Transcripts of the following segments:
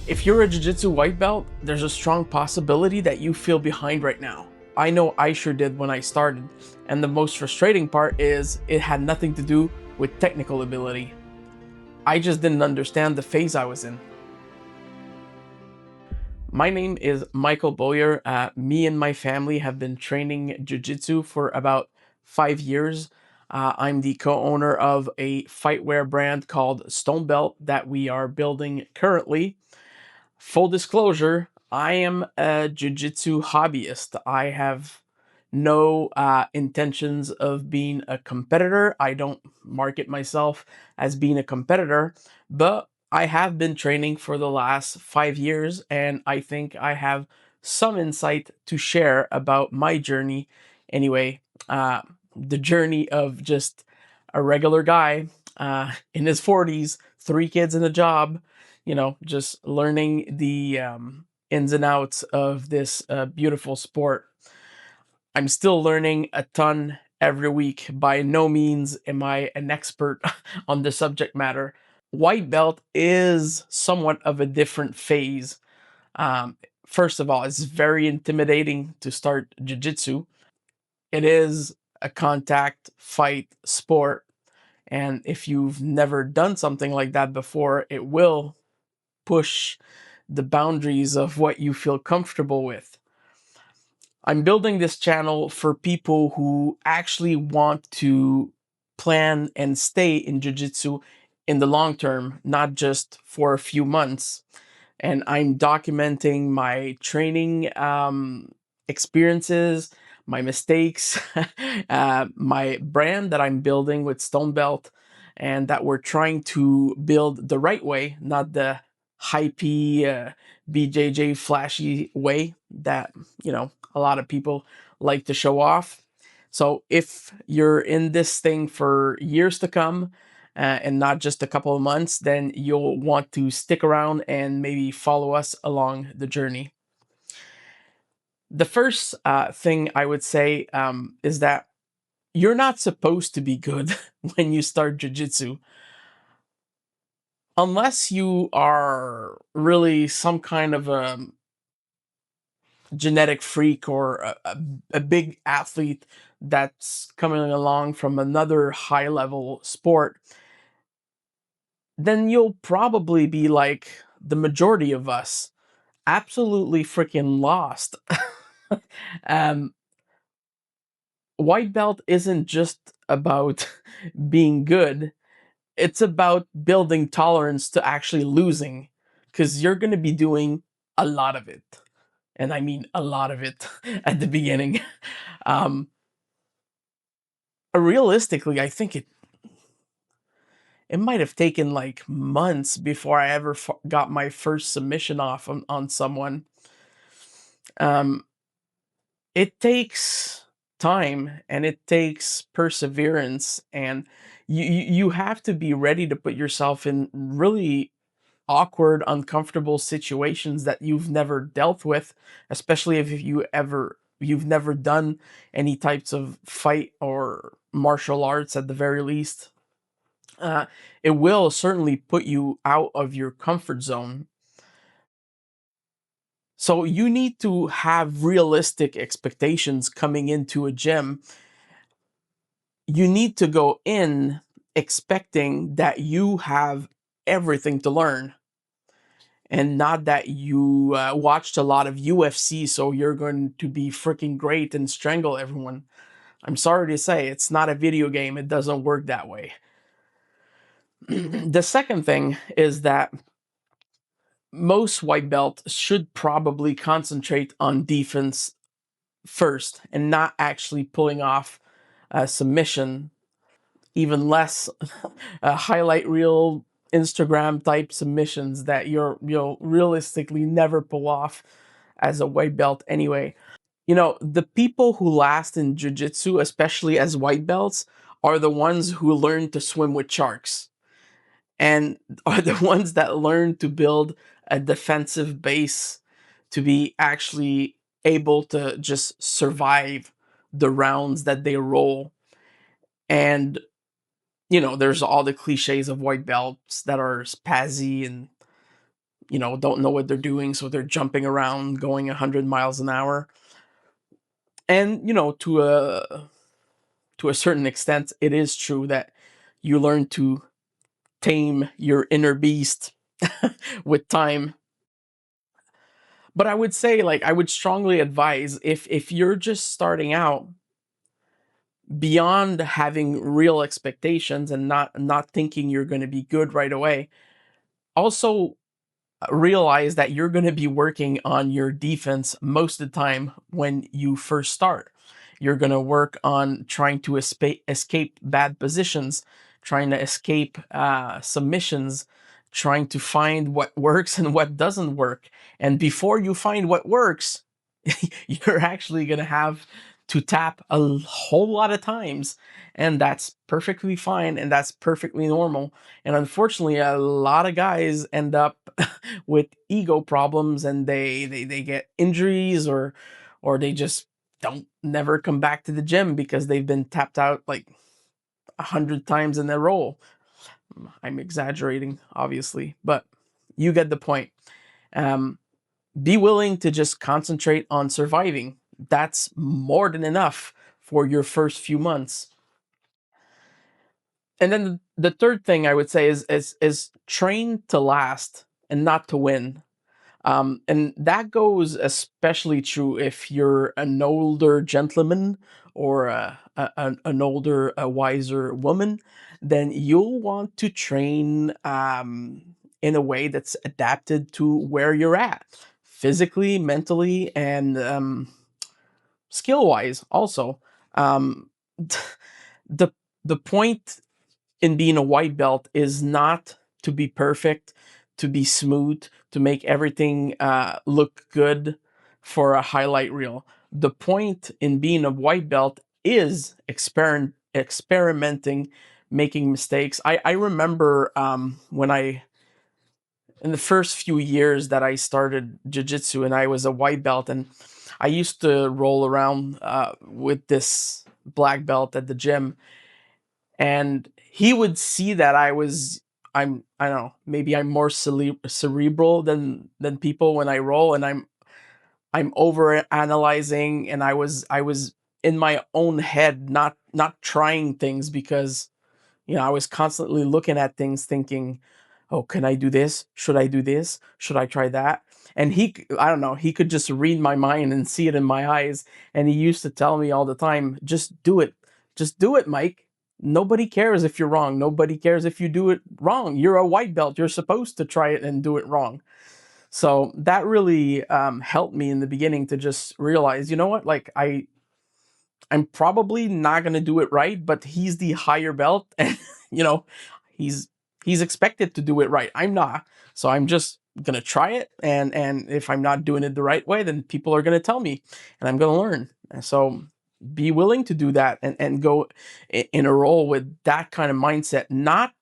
If you're a jiu-jitsu white belt, there's a strong possibility that you feel behind right now. I know I sure did when I started, and the most frustrating part is it had nothing to do with technical ability. I just didn't understand the phase I was in. My name is Michael Boyer. Me and my family have been training jiu-jitsu for about 5 years. I'm the co-owner of a fightwear brand called Stonebelt that we are building currently. Full disclosure, I am a jiu-jitsu hobbyist. I have no intentions of being a competitor. I don't market myself as being a competitor, but I have been training for the last 5 years, and I think I have some insight to share about my journey. Anyway, the journey of just a regular guy in his 40s, 3 kids and a job, just learning the ins and outs of this beautiful sport. I'm still learning a ton every week. By no means am I an expert on the subject matter. White belt is somewhat of a different phase. Um, First of all, it's very intimidating to start jiu-jitsu. It is a contact fight sport. And if you've never done something like that before, it will push the boundaries of what you feel comfortable with. I'm building this channel for people who actually want to plan and stay in jiu-jitsu in the long term, not just for a few months. And I'm documenting my training experiences, my mistakes, my brand that I'm building with Stonebelt, and that we're trying to build the right way, not the hypey, BJJ flashy way that, a lot of people like to show off. So if you're in this thing for years to come, and not just a couple of months, then you'll want to stick around and maybe follow us along the journey. The first thing I would say is that you're not supposed to be good when you start jiu-jitsu. Unless you are really some kind of a genetic freak or a big athlete that's coming along from another high level sport, then you'll probably be like the majority of us, absolutely freaking lost. um, White belt isn't just about being good, it's about building tolerance to actually losing, because you're going to be doing a lot of it. And I mean a lot of it at the beginning. Um, Realistically, I think it might have taken like months before I ever got my first submission off on someone. Um, it takes time and it takes perseverance, and you have to be ready to put yourself in really awkward, uncomfortable situations that you've never dealt with, especially if you've never done any types of fight or martial arts at the very least. uh, it will certainly put you out of your comfort zone. So you need to have realistic expectations coming into a gym. You need to go in expecting that you have everything to learn, and not that you watched a lot of UFC, so you're going to be freaking great and strangle everyone. I'm sorry to say, it's not a video game. It doesn't work that way. The second thing is that most white belts should probably concentrate on defense first and not actually pulling off a submission, even less highlight reel Instagram type submissions that you'll realistically never pull off as a white belt anyway. The people who last in jiu-jitsu, especially as white belts, are the ones who learn to swim with sharks, and are the ones that learn to build a defensive base to be actually able to just survive the rounds that they roll. And there's all the cliches of white belts that are spazzy and don't know what they're doing, so they're jumping around, going 100 miles an hour. And to a certain extent, it is true that you learn to tame your inner beast with time. But I would say, like, I would strongly advise, if you're just starting out, beyond having real expectations and not thinking you're going to be good right away, also realize that you're going to be working on your defense most of the time when you first start. You're going to work on trying to escape bad positions, trying to escape submissions, trying to find what works and what doesn't work. And before you find what works, you're actually going to have to tap a whole lot of times. And that's perfectly fine. And that's perfectly normal. And unfortunately, a lot of guys end up with ego problems, and they get injuries, or they just don't never come back to the gym because they've been tapped out like 100 times in their role. I'm exaggerating, obviously, but you get the point. Um, be willing to just concentrate on surviving. That's more than enough for your first few months. And then the third thing I would say is train to last and not to win. And that goes especially true if you're an older gentleman or an older, a wiser woman. Then you'll want to train in a way that's adapted to where you're at, physically, mentally, and skill wise. Also, um, the the point in being a white belt is not to be perfect, to be smooth, to make everything look good for a highlight reel. The point in being a white belt is experimenting, making mistakes. I remember when in the first few years that I started jiu-jitsu and I was a white belt, and I used to roll around with this black belt at the gym, and he would see that I don't know, maybe I'm more cerebral than people when I roll, and I'm over analyzing, and I was in my own head, not trying things, because I was constantly looking at things thinking, oh, can I do this? Should I do this? Should I try that? And I don't know, he could just read my mind and see it in my eyes. And he used to tell me all the time, just do it. Just do it, Mike. Nobody cares if you're wrong. Nobody cares if you do it wrong. You're a white belt. You're supposed to try it and do it wrong. So that really helped me in the beginning to just realize, you know what, like I'm probably not going to do it right, but he's the higher belt, and you know, he's he's expected to do it right. I'm not. So I'm just going to try it, and if I'm not doing it the right way, then people are going to tell me, and I'm going to learn. And so be willing to do that, and go in a role with that kind of mindset, not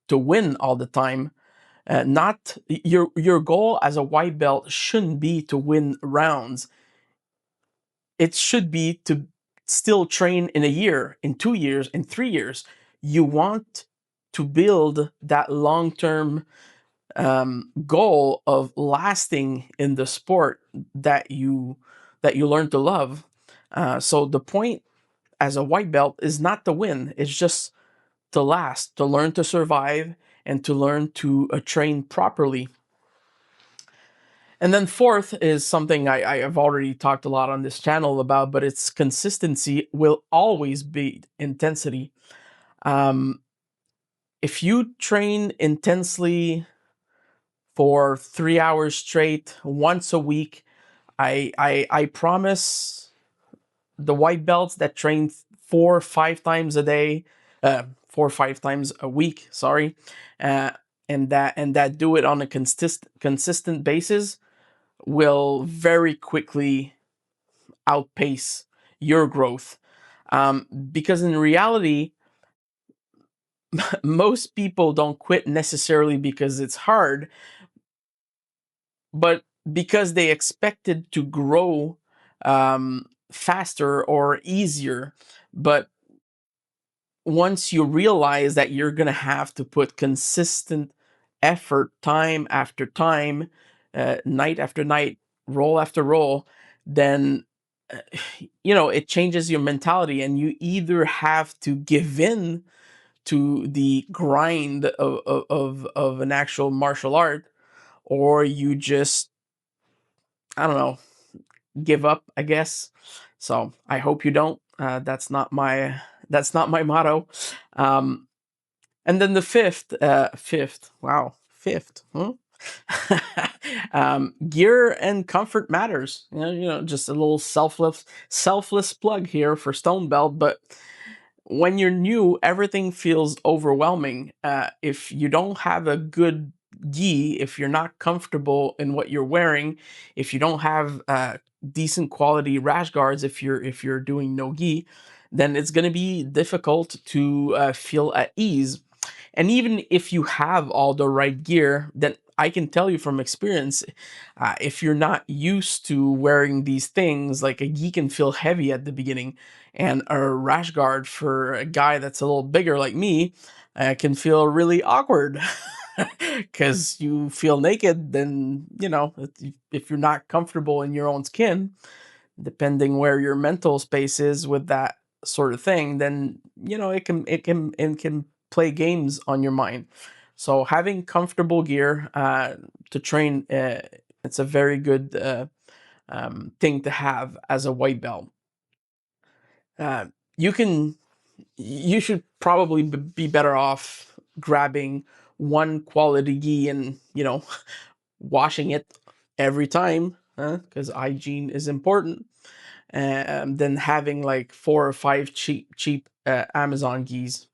to win all the time. Not your goal as a white belt shouldn't be to win rounds. It should be to still train in a year, in 2 years, in 3 years. You want to build that long term goal of lasting in the sport that you learn to love. So the point as a white belt is not to win; it's just to last, to learn to survive, and to learn to train properly. And then fourth is something I have already talked a lot on this channel about, but it's consistency will always beat intensity. Um, if you train intensely for 3 hours straight once a week, I promise the white belts that train 4 or 5 times a day, 4 or 5 times a week, sorry, uh, and that do it on a consistent basis, will very quickly outpace your growth. Because in reality, most people don't quit necessarily because it's hard, but because they expected to grow faster or easier. But once you realize that you're going to have to put consistent effort time after time, night after night, roll after roll, then uh, it changes your mentality, and you either have to give in to the grind of an actual martial art, or you just, I don't know, give up, I guess. So I hope you don't. That's not my motto. Um, and then the fifth, wow, fifth, huh? Gear and comfort matters. Just a little selfless plug here for Stonebelt, but when you're new, everything feels overwhelming. If you don't have a good gi, if you're not comfortable in what you're wearing, if you don't have decent quality rash guards, if you're doing no gi, then it's going to be difficult to feel at ease. And even if you have all the right gear, then I can tell you from experience, if you're not used to wearing these things, like a gi can feel heavy at the beginning, and a rash guard for a guy that's a little bigger like me can feel really awkward because you feel naked. Then if you're not comfortable in your own skin, depending where your mental space is with that sort of thing, then it can play games on your mind. So having comfortable gear to train, it's a very good thing to have as a white belt. Uh, you can you should probably be better off grabbing one quality gi and washing it every time, because hygiene is important, than having like 4 or 5 cheap Amazon gis.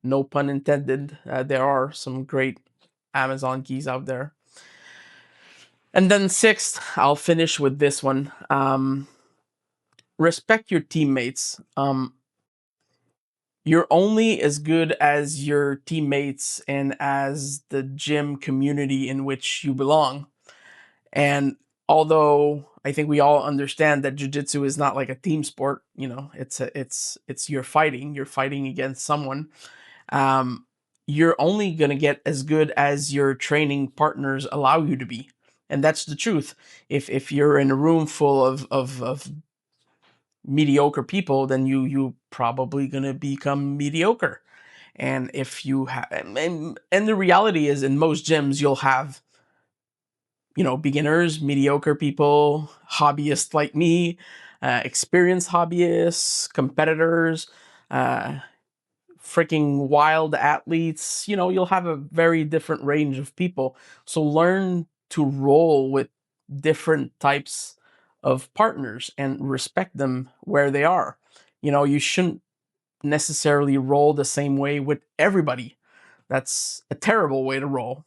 No pun intended. There are some great Amazon gis out there. And then sixth, I'll finish with this one. Respect your teammates. You're only as good as your teammates and as the gym community in which you belong. And although I think we all understand that jiu-jitsu is not like a team sport, it's you're fighting against someone. Um, you're only gonna get as good as your training partners allow you to be, and that's the truth. If you're in a room full of mediocre people, then you probably gonna become mediocre. And if you have, and the reality is, in most gyms, you'll have beginners, mediocre people, hobbyists like me, experienced hobbyists, competitors, uh, freaking wild athletes. You'll have a very different range of people. So learn to roll with different types of partners and respect them where they are. You shouldn't necessarily roll the same way with everybody. That's a terrible way to roll.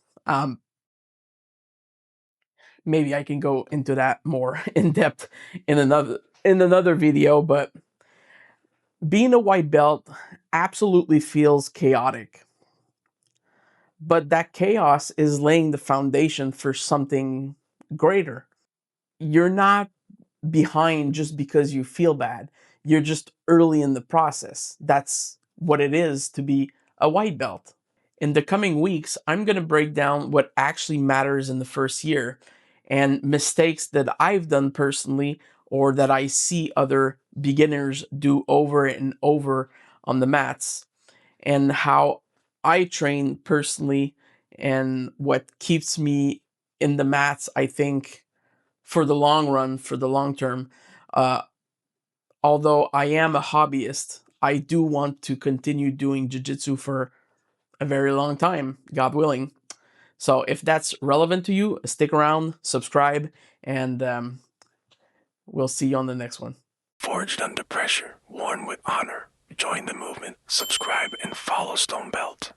Maybe I can go into that more in depth in another video, but being a white belt absolutely feels chaotic. But that chaos is laying the foundation for something greater. You're not behind just because you feel bad. You're just early in the process. That's what it is to be a white belt. In the coming weeks, I'm going to break down what actually matters in the first year and mistakes that I've done personally or that I see other beginners do over and over on the mats, and how I train personally and what keeps me in the mats, I think, for the long run, for the long term. Uh, Although I am a hobbyist, I do want to continue doing jiu-jitsu for a very long time, God willing. So if that's relevant to you, stick around, subscribe, and we'll see you on the next one. Forged under pressure, worn with honor. Join the movement, subscribe, and follow Stonebelt.